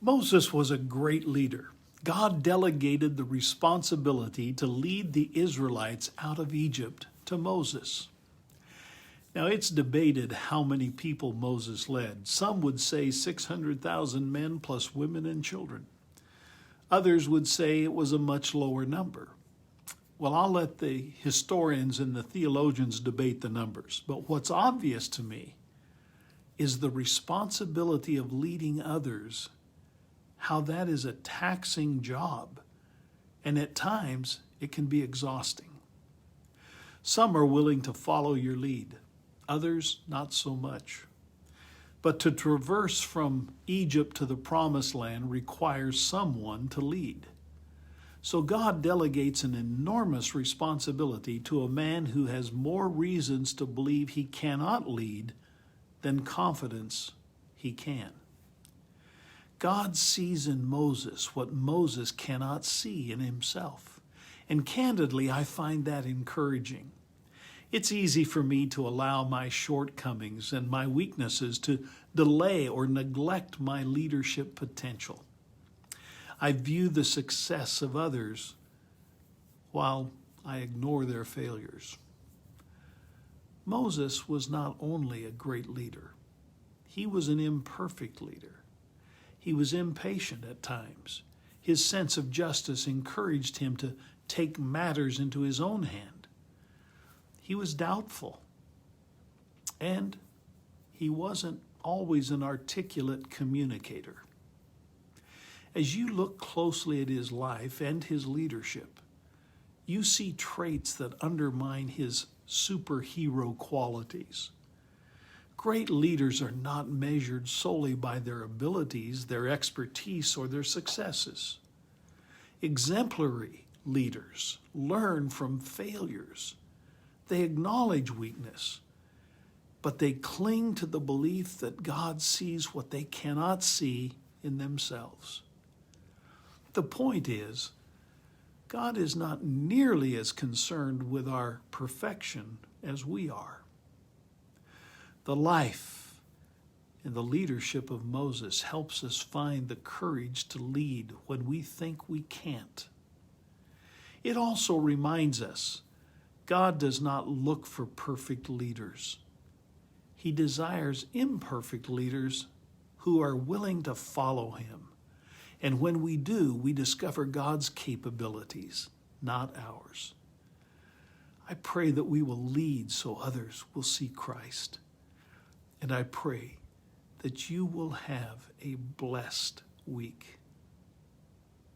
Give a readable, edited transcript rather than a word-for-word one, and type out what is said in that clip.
Moses was a great leader. God delegated the responsibility to lead the Israelites out of Egypt to Moses. Now, it's debated how many people Moses led. Some would say 600,000 men plus women and children. Others would say it was a much lower number. Well, I'll let the historians and the theologians debate the numbers. But what's obvious to me is the responsibility of leading others, how that is a taxing job, and at times it can be exhausting. Some are willing to follow your lead, others not so much. But to traverse from Egypt to the Promised Land requires someone to lead. So God delegates an enormous responsibility to a man who has more reasons to believe he cannot lead than confidence he can. God sees in Moses what Moses cannot see in himself. And candidly, I find that encouraging. It's easy for me to allow my shortcomings and my weaknesses to delay or neglect my leadership potential. I view the success of others while I ignore their failures. Moses was not only a great leader, he was an imperfect leader. He was impatient at times. His sense of justice encouraged him to take matters into his own hand. He was doubtful, and he wasn't always an articulate communicator. As you look closely at his life and his leadership, you see traits that undermine his superhero qualities. Great leaders are not measured solely by their abilities, their expertise, or their successes. Exemplary leaders learn from failures. They acknowledge weakness, but they cling to the belief that God sees what they cannot see in themselves. The point is, God is not nearly as concerned with our perfection as we are. The life and the leadership of Moses helps us find the courage to lead when we think we can't. It also reminds us God does not look for perfect leaders. He desires imperfect leaders who are willing to follow him. And when we do, we discover God's capabilities, not ours. I pray that we will lead so others will see Christ. And I pray that you will have a blessed week.